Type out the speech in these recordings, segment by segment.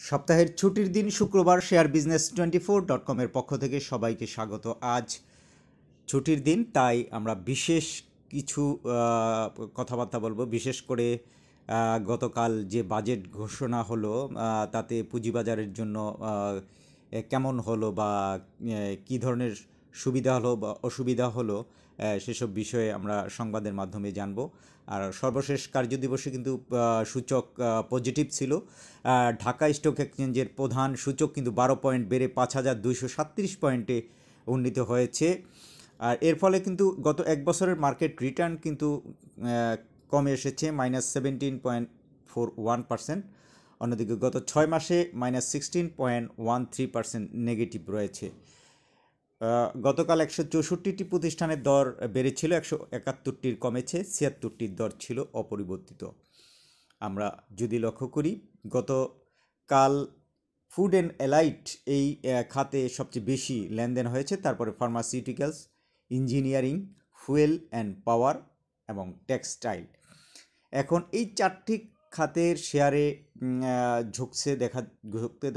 সপ্তাহের ছুটির দিন শুক্রবার শেয়ার বিজনেস 24.com-এর পক্ষ থেকে সবাইকে স্বাগত। আজ ছুটির দিন, তাই আমরা বিশেষ কিছু কথাবার্তা বলবো। বিশেষ করে গতকাল যে বাজেট ঘোষণা হলো তাতে পুঁজিবাজারের জন্য কেমন হলো বা কী ধরনের সুবিধা হলো বা অসুবিধা হলো সেসব বিষয়ে আমরা সংবাদের মাধ্যমে জানব। আর সর্বশেষ কার্যদিবসে কিন্তু সূচক পজিটিভ ছিল। ঢাকা স্টক এক্সচেঞ্জের প্রধান সূচক কিন্তু 12 পয়েন্ট বেড়ে 5,237 পয়েন্টে উন্নীত হয়েছে। আর এর ফলে কিন্তু গত এক বছরের মার্কেট রিটার্ন কিন্তু কমে এসেছে -17.41%। অন্যদিকে গত 6 মাসে -16.13% নেগেটিভ রয়েছে। গতকাল 164টি প্রতিষ্ঠানের দর বেড়েছিল, 171টির কমেছে, 76টির দর ছিল অপরিবর্তিত। আমরা যদি লক্ষ্য করি, গতকাল ফুড অ্যান্ড অ্যালাইড এই খাতে সবচেয়ে বেশি লেনদেন হয়েছে, তারপরে pharmaceuticals, engineering, fuel and power এবং টেক্সটাইল। এখন এই চারটি খাতের শেয়ারে ঝুঁকতে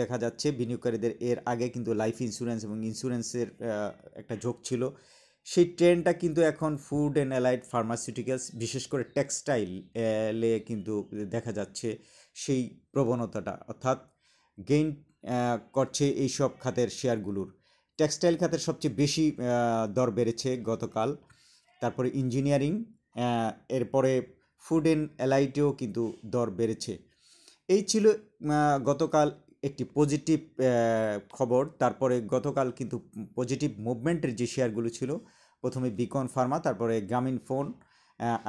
দেখা যাচ্ছে বিনিয়োগকারীদের। এর আগে কিন্তু লাইফ ইন্স্যুরেন্স এবং ইন্স্যুরেন্সের একটা ঝোঁক ছিল, সেই ট্রেন্ডটা কিন্তু এখন ফুড অ্যান্ড অ্যালাইড, ফার্মাসিউটিক্যালস, বিশেষ করে টেক্সটাইলে কিন্তু দেখা যাচ্ছে সেই প্রবণতাটা, অর্থাৎ গেইন করছে এইসব খাতের শেয়ারগুলোর। টেক্সটাইল খাতের সবচেয়ে বেশি দর বেড়েছে গতকাল, তারপরে ইঞ্জিনিয়ারিং, এরপরে ফুড অ্যান্ড অ্যালাইডেও কিন্তু দর বেড়েছে। এই ছিল গতকাল একটি পজিটিভ খবর। তারপরে গতকাল কিন্তু পজিটিভ মুভমেন্টের যে শেয়ারগুলো ছিল, প্রথমে বিকন ফার্মা, তারপরে গ্রামীণ ফোন,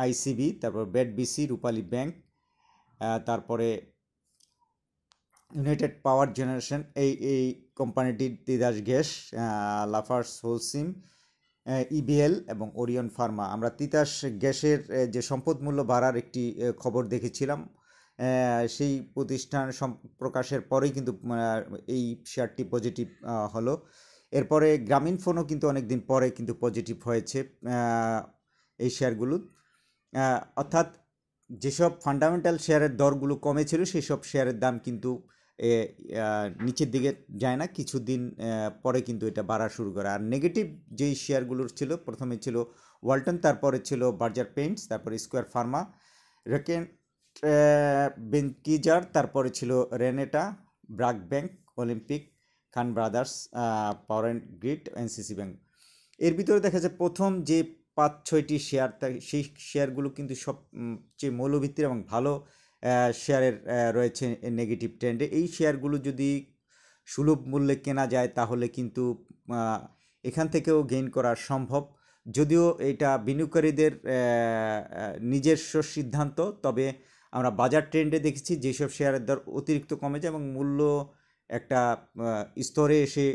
আইসিবি, তারপর বেডবিসি, রূপালী ব্যাংক, তারপরে ইউনাইটেড পাওয়ার জেনারেশন, এই কোম্পানিটির তিতাস গ্যাস, লাফার্স হোলসিম, ইবিএল এবং ওরিয়ন ফার্মা। আমরা তিতাস গ্যাসের যে সম্পদ মূল্য বাড়ার একটি খবর দেখেছিলাম, সেই প্রতিষ্ঠান প্রকাশের পরেই কিন্তু এই শেয়ারটি পজিটিভ হলো। এরপরে গ্রামীণ ফোনও কিন্তু অনেক দিন পরে কিন্তু পজিটিভ হয়েছে এই শেয়ারগুলো। অর্থাৎ যেসব ফান্ডামেন্টাল শেয়ারের দরগুলো কমেছিল, সেই সব শেয়ারের দাম কিন্তু নিচের দিকে যায় না, কিছুদিন পরে কিন্তু এটা বাড়া শুরু করে। আর নেগেটিভ যেই শেয়ারগুলোর ছিল, প্রথমে ছিল ওয়ালটন, তারপরে ছিল বার্জার পেইন্টস, তারপরে স্কোয়ার ফার্মা, রেকেন বেনকিজার, তারপরে ছিল Renata, BRAC bank, Olympic, Khan brothers, power and greed, NCC bank. এর ভিতরে দেখা যায় প্রথম যে 5-6টি শেয়ার, সেই শেয়ারগুলো কিন্তু সবচেয়ে মৌলভিত্তির এবং ভালো শেয়ারের রয়েছে নেগেটিভ ট্রেন্ডে। এই শেয়ারগুলো যদি সুলভ মূল্যে কেনা যায় তাহলে কিন্তু এখান থেকেও গেইন করা সম্ভব, যদিও এটা বিনিয়োগকারীদের নিজস্ব সিদ্ধান্ত। তবে আমরা বাজার ট্রেন্ডে দেখেছি যেসব শেয়ারের দর অতিরিক্ত কমে যায় এবং মূল্য একটা স্তরে এসে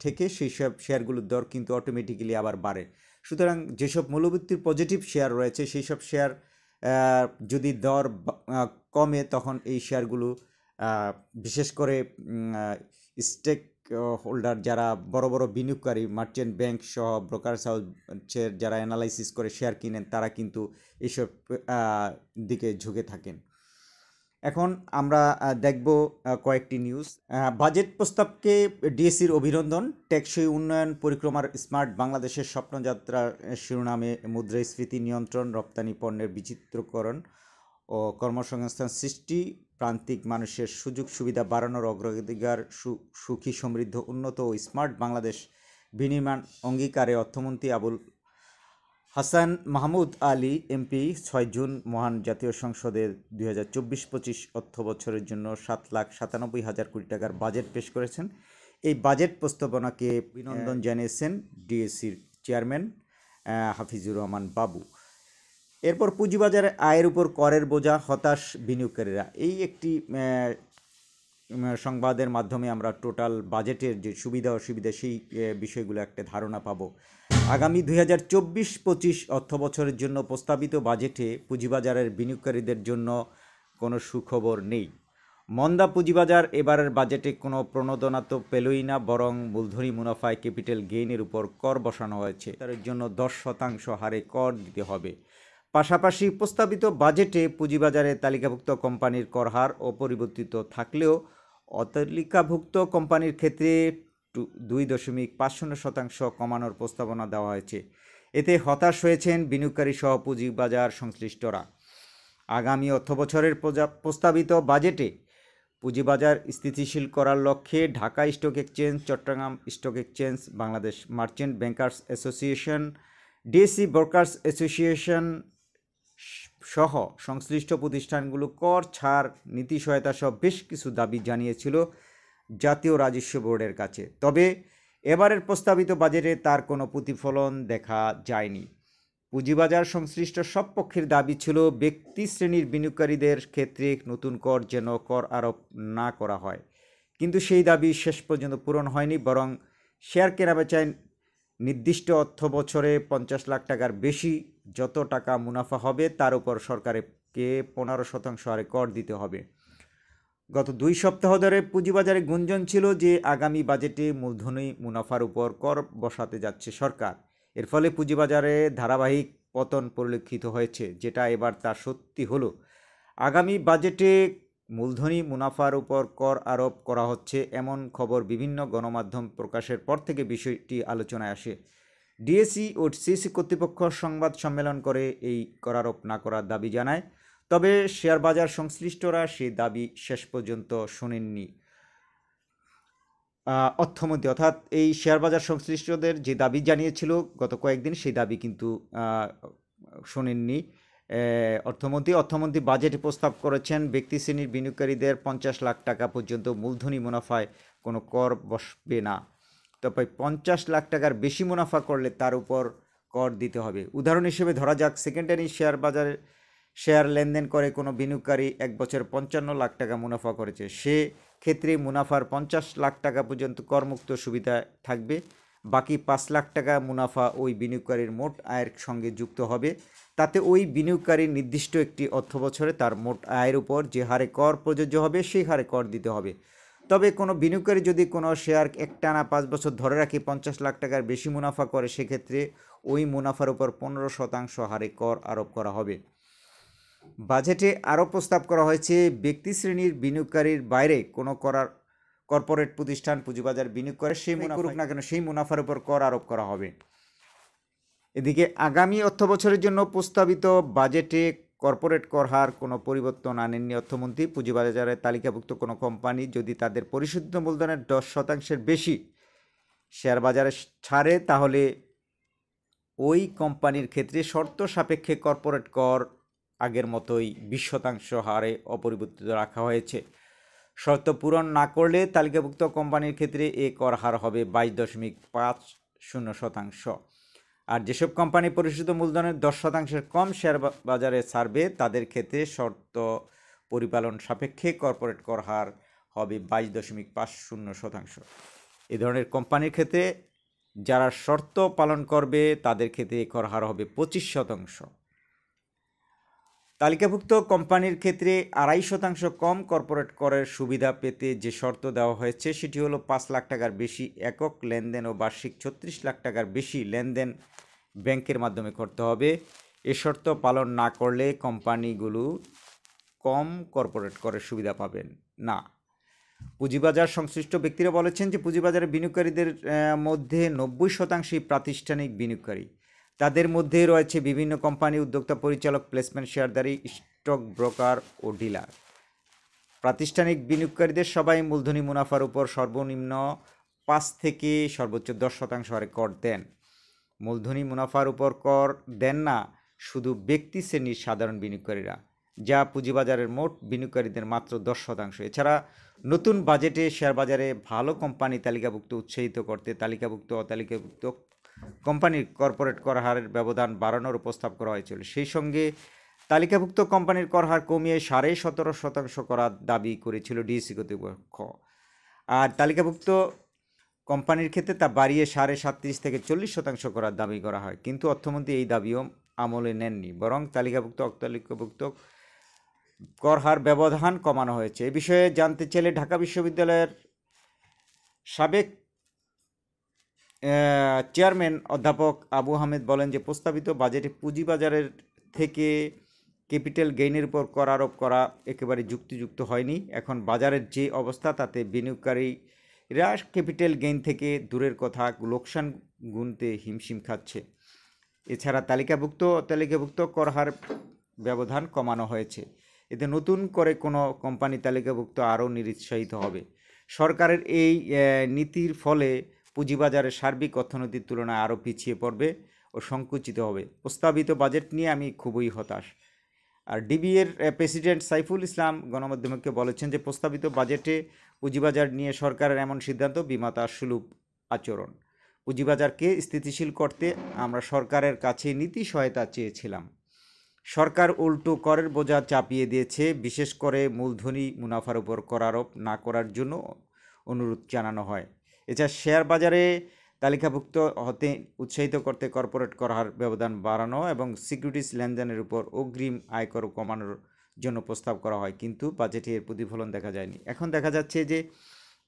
ঠেকে, সেই সব শেয়ারগুলোর দর কিন্তু অটোমেটিক্যালি আবার বাড়ে। সুতরাং যেসব মূল্যভিত্তির পজিটিভ শেয়ার রয়েছে, সেই সব শেয়ার যদি দর কমে, তখন এই শেয়ারগুলো বিশেষ করে স্টেক হোল্ডার, যারা বড় বড় বিনিয়োগকারী, মার্চেন্ট ব্যাংক সহ ব্রোকার্স হাউসের যারা অ্যানালাইসিস করে শেয়ার কিনেন, তারা কিন্তু এইসব দিকে ঝুঁকে থাকেন। এখন আমরা দেখব কয়েকটি নিউজ। বাজেট প্রস্তাবকে ডিএসসির অভিনন্দন। টেকসই উন্নয়ন পরিক্রমার স্মার্ট বাংলাদেশের স্বপ্নযাত্রার শিরোনামে মুদ্রাস্ফীতি নিয়ন্ত্রণ, রপ্তানি পণ্যের বিচিত্রকরণ ও কর্মসংস্থান সৃষ্টি, প্রান্তিক মানুষের সুযোগ সুবিধা বাড়ানোর অগ্রাধিকার, সুখী, সমৃদ্ধ, উন্নত ও স্মার্ট বাংলাদেশ বিনির্মাণ অঙ্গীকারে অর্থমন্ত্রী আবুল হাসান মাহমুদ আলী এমপি 6 জুন মহান জাতীয় সংসদে 2024-25 অর্থ বছরের জন্য 7,97,000 কোটি টাকার বাজেট পেশ করেছেন। এই বাজেট প্রস্তাবনাকে অভিনন্দন জানিয়েছেন ডিএসসির চেয়ারম্যান হাফিজুর রহমান বাবু। এরপর পুঁজিবাজারে আয়ের উপর করের বোঝা, হতাশ বিনিয়োগকারীরা, এই একটি সংবাদের মাধ্যমে আমরা টোটাল বাজেটের যে সুবিধা অসুবিধা, সেই বিষয়গুলো একটা ধারণা পাবো। আগামী 2024-25 অর্থ বছরের জন্য প্রস্তাবিত বাজেটে পুঁজিবাজারের বিনিয়োগকারীদের জন্য কোনো সুখবর নেই। মন্দা পুঁজিবাজার এবারের বাজেটে কোনো প্রণোদনা তো পেলই না, বরং মূলধনী মুনাফায় ক্যাপিটাল গেইনের উপর কর বসানো হয়েছে। তার জন্য 10% হারে কর দিতে হবে। পাশাপাশি প্রস্তাবিত বাজেটে পুঁজিবাজারে তালিকাভুক্ত কোম্পানির কর হার অপরিবর্তিত থাকলেও অতালিকাভুক্ত কোম্পানির ক্ষেত্রে 2.50% কমানোর প্রস্তাবনা দেওয়া হয়েছে। এতে হতাশ হয়েছেন বিনিয়োগকারী সহ পুঁজিবাজার সংশ্লিষ্টরা। আগামী অর্থবছরের প্রস্তাবিত বাজেটে পুঁজিবাজার স্থিতিশীল করার লক্ষ্যে Dhaka stock exchange, Chittagong stock exchange, Bangladesh merchant bankers association, DSE brokers association সহ সংশ্লিষ্ট প্রতিষ্ঠানগুলো কর ছাড়, নীতি সহায়তা সহ বেশ কিছু দাবি জানিয়েছিল জাতীয় রাজস্ব বোর্ডের কাছে। তবে এবারের প্রস্তাবিত বাজেটে তার কোনো প্রতিফলন দেখা যায়নি। পুঁজিবাজার সংশ্লিষ্ট সব পক্ষের দাবি ছিল ব্যক্তি শ্রেণীর বিনিয়োগকারীদের ক্ষেত্রে নতুন কর যেন কর আরোপ না করা হয়, কিন্তু সেই দাবি শেষ পর্যন্ত পূরণ হয়নি। বরং শেয়ার কেনাবেচায় নির্দিষ্ট অর্থ বছরে 50 লাখ টাকার বেশি যত টাকা মুনাফা হবে তার উপর সরকারকে 15% হারে কর দিতে হবে। গত 2 সপ্তাহ ধরে পুঁজিবাজারে গুঞ্জন ছিল যে আগামী বাজেটে মূলধনী মুনাফার উপর কর বসাতে যাচ্ছে সরকার। এর ফলে পুঁজিবাজারে ধারাবাহিক পতন পরিলক্ষিত হয়েছে, যেটা এবার তা সত্যি হলো। আগামী বাজেটে মূলধনী মুনাফার উপর কর আরোপ করা হচ্ছে এমন খবর বিভিন্ন গণমাধ্যম প্রকাশের পর থেকে বিষয়টি আলোচনায় আসে। ডিএসসি ও সিসি কর্তৃপক্ষ সংবাদ সম্মেলন করে এই কর আরোপ না করার দাবি জানায়। তবে শেয়ার বাজার সংশ্লিষ্টরা সেই দাবি শেষ পর্যন্ত শোনেননি। অর্থমন্ত্রী অর্থাৎ এই শেয়ার বাজার সংশ্লিষ্টদের যে দাবি জানিয়েছিল গত কয়েকদিন, সেই দাবি কিন্তু শোনেননি অর্থমন্ত্রী বাজেটে প্রস্তাব করেছেন ব্যক্তি শ্রেণীর বিনিয়োগকারীদের 50 লাখ টাকা পর্যন্ত মূলধনী মুনাফায় কোনো কর বসবে না। তবে 50 লাখ টাকার বেশি মুনাফা করলে তার উপর কর দিতে হবে। উদাহরণ হিসেবে ধরা যাক, সেকেন্ডারি শেয়ার বাজারে শেয়ার লেনদেন করে কোনো বিনিয়োগকারী এক বছরে 55 লাখ টাকা মুনাফা করেছে, সে ক্ষেত্রে মুনাফার 50 লাখ টাকা পর্যন্ত করমুক্ত সুবিধা থাকবে। বাকি 5 লাখ টাকা মুনাফা ওই বিনিয়োগকারীর মোট আয়ের সঙ্গে যুক্ত হবে। তাতে ওই বিনিয়োগকারীর নির্দিষ্ট একটি অর্থ বছরে তার মোট আয়ের উপর যে হারে কর প্রযোজ্য হবে সেই হারে কর দিতে হবে। তবে কোনো বিনিয়োগকারী যদি কোনো শেয়ার একটানা 5 বছর ধরে রাখি 50 লাখ টাকার বেশি মুনাফা করে, সেক্ষেত্রে ওই মুনাফার উপর 15% হারে কর আরোপ করা হবে। বাজেটে আরও প্রস্তাব করা হয়েছে ব্যক্তি শ্রেণীর বিনিয়োগকারীর বাইরে কোনো কর্পোরেট প্রতিষ্ঠান পুঁজিবাজার বিনিয়োগ করে সেই মুনাফা না কেন সেই মুনাফার উপর কর আরোপ করা হবে। এদিকে আগামী অর্থবছরের জন্য প্রস্তাবিত বাজেটে কর্পোরেট কর হার কোনো পরিবর্তন আনেননি অর্থমন্ত্রী। পুঁজিবাজারে তালিকাভুক্ত কোনো কোম্পানি যদি তাদের পরিশোধিত মূলধনের 10% বেশি শেয়ার বাজারে ছাড়ে, তাহলে ওই কোম্পানির ক্ষেত্রে শর্ত সাপেক্ষে কর্পোরেট কর আগের মতোই 20% হারে অপরিবর্তিত রাখা হয়েছে। শর্ত পূরণ না করলে তালিকাভুক্ত কোম্পানির ক্ষেত্রে এ কর হার হবে 22.50%। আর যেসব কোম্পানি পরিশোধিত মূলধনের 10%-এর কম শেয়ার বাজারে ছাড়বে, তাদের ক্ষেত্রে শর্ত পরিপালন সাপেক্ষে কর্পোরেট কর হার হবে 22.50%। এ ধরনের কোম্পানির ক্ষেত্রে যারা শর্ত পালন করবে তাদের ক্ষেত্রে এ কর হার হবে 25%। তালিকাভুক্ত কোম্পানির ক্ষেত্রে 2.5% কম কর্পোরেট করের সুবিধা পেতে যে শর্ত দেওয়া হয়েছে সেটি হলো 5 লাখ টাকার বেশি একক লেনদেন ও বার্ষিক 36 লাখ টাকার বেশি লেনদেন ব্যাংকের মাধ্যমে করতে হবে। এ শর্ত পালন না করলে কোম্পানিগুলো কম কর্পোরেট করের সুবিধা পাবেন না। পুঁজিবাজার সংশ্লিষ্ট ব্যক্তিরা বলেছেন যে পুঁজিবাজারে বিনিয়োগকারীদের মধ্যে 90%ই প্রাতিষ্ঠানিক বিনিয়োগকারী। তাদের মধ্যে রয়েছে বিভিন্ন কোম্পানি, উদ্যোক্তা, পরিচালক, প্লেসমেন্ট শেয়ারধারী, স্টক ব্রোকার ও ডিলার। প্রাতিষ্ঠানিক বিনিয়োগকারীদের সবাই মূলধনী মুনাফার উপর সর্বনিম্ন 5 থেকে সর্বোচ্চ 10% হারে কর দেন। মূলধনী মুনাফার উপর কর দেন না শুধু ব্যক্তি শ্রেণীর সাধারণ বিনিয়োগকারীরা, যা পুঁজিবাজারের মোট বিনিয়োগকারীদের মাত্র 10%। এছাড়া নতুন বাজেটে শেয়ার বাজারে ভালো কোম্পানি তালিকাভুক্ত উৎসাহিত করতে তালিকাভুক্ত অতালিকাভুক্ত কোম্পানির কর্পোরেট কর হারের ব্যবধান বাড়ানোর প্রস্তাব করা হয়েছিল। সেই সঙ্গে তালিকাভুক্ত কোম্পানির কর হার কমিয়ে 17.5% করার দাবি করেছিল ডিএসসি কর্তৃপক্ষ। আর তালিকাভুক্ত কোম্পানির ক্ষেত্রে তা বাড়িয়ে 37.5 থেকে 40% করার দাবি করা হয়, কিন্তু অর্থমন্ত্রী এই দাবিও আমলে নেননি, বরং তালিকাভুক্ত অতালিকাভুক্ত কর হার ব্যবধান কমানো হয়েছে। এ বিষয়ে জানতে চাইলে ঢাকা বিশ্ববিদ্যালয়ের সাবেক চেয়ারম্যান অধ্যাপক আবু আহমেদ বলেন যে প্রস্তাবিত বাজেটে পুঁজিবাজারের থেকে ক্যাপিটাল গেইনের উপর কর আরোপ করা একেবারে যুক্তিযুক্ত হয়নি। এখন বাজারের যে অবস্থা তাতে বিনিয়োগকারীরা ক্যাপিটাল গেইন থেকে দূরের কথা লোকসান গুনতে হিমশিম খাচ্ছে। এছাড়া তালিকাভুক্ত কর হার ব্যবধান কমানো হয়েছে। এতে নতুন করে কোনো কোম্পানি তালিকাভুক্ত আরও নিরুৎসাহিত হবে। সরকারের এই নীতির ফলে পুঁজিবাজারের সার্বিক অর্থনীতির তুলনায় আরও পিছিয়ে পড়বে ও সংকুচিত হবে। প্রস্তাবিত বাজেট নিয়ে আমি খুবই হতাশ। আর ডিবিএর প্রেসিডেন্ট সাইফুল ইসলাম গণমাধ্যমকে বলেছেন যে প্রস্তাবিত বাজেটে পুঁজিবাজার নিয়ে সরকারের এমন সিদ্ধান্ত বিমাতা সুলভ আচরণ। পুঁজিবাজারকে স্থিতিশীল করতে আমরা সরকারের কাছে নীতি সহায়তা চেয়েছিলাম। সরকার উল্টো করের বোঝা চাপিয়ে দিয়েছে, বিশেষ করে মূলধনী মুনাফার উপর কর আরোপ না করার জন্য অনুরোধ জানানো হয়। এছাড়া শেয়ার বাজারে তালিকাভুক্ত হতে উৎসাহিত করতে কর্পোরেট কর হার ব্যবধান বাড়ানো এবং সিকিউরিটিজ লেনদেনের উপর অগ্রিম আয়কর কমানোর জন্য প্রস্তাব করা হয়, কিন্তু বাজেটে এর প্রতিফলন দেখা যায়নি। এখন দেখা যাচ্ছে যে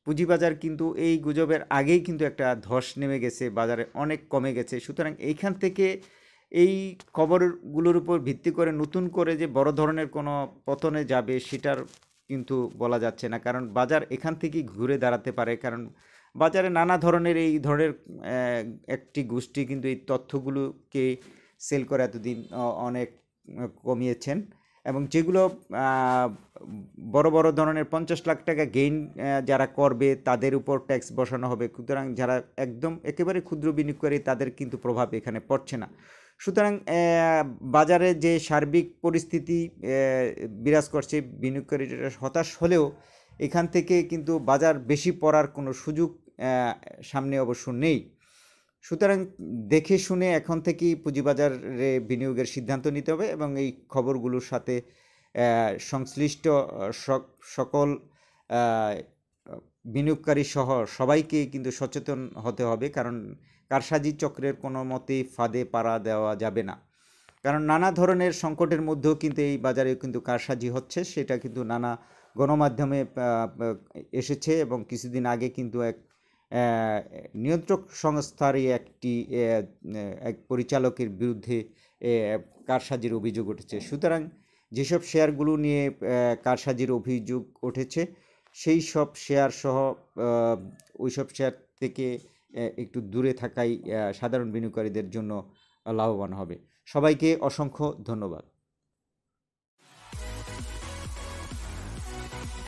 পুঁজিবাজার কিন্তু এই গুজবের আগেই কিন্তু একটা ধস নেমে গেছে, বাজারে অনেক কমে গেছে। সুতরাং এইখান থেকে এই খবরগুলোর উপর ভিত্তি করে নতুন করে যে বড় ধরনের কোনো পতনে যাবে সেটার কিন্তু বলা যাচ্ছে না, কারণ বাজার এখান থেকেই ঘুরে দাঁড়াতে পারে। কারণ বাজারে নানা ধরনের এই ধরনের একটি গোষ্ঠী কিন্তু এই তথ্যগুলোকে সেল করে এতদিন অনেক কমিয়েছেন, এবং যেগুলো বড় বড় ধরনের 50 লাখ টাকা গেইন যারা করবে তাদের উপর ট্যাক্স বসানো হবে। সুতরাং যারা একদম একেবারে ক্ষুদ্র বিনিয়োগকারী তাদের কিন্তু প্রভাব এখানে পড়ছে না। সুতরাং বাজারে যে সার্বিক পরিস্থিতি বিরাজ করছে, বিনিয়োগকারীরা হতাশ হলেও এখান থেকে কিন্তু বাজার বেশি পড়ার কোনো সুযোগ সামনে অবশ্য নেই। সুতরাং দেখে শুনে এখন থেকেই পুঁজিবাজারে বিনিয়োগের সিদ্ধান্ত নিতে হবে এবং এই খবরগুলোর সাথে সংশ্লিষ্ট সকল বিনিয়োগকারী সহ সবাইকে কিন্তু সচেতন হতে হবে, কারণ কারসাজি চক্রের কোনো মতেই ফাঁদে পাড়া দেওয়া যাবে না। কারণ নানা ধরনের সংকটের মধ্যেও কিন্তু এই বাজারে কিন্তু কারসাজি হচ্ছে, সেটা কিন্তু নানা গণমাধ্যমে এসেছে এবং কিছুদিন আগে কিন্তু এক নিয়ন্ত্রক সংস্থারই এক পরিচালকের বিরুদ্ধে কারসাজির অভিযোগ উঠেছে। সুতরাং যেসব শেয়ারগুলো নিয়ে কারসাজির অভিযোগ উঠেছে সেই সব শেয়ার সহ ওইসব শেয়ার থেকে একটু দূরে থাকাই সাধারণ বিনিয়োগকারীদের জন্য লাভবান হবে। সবাইকে অসংখ্য ধন্যবাদ।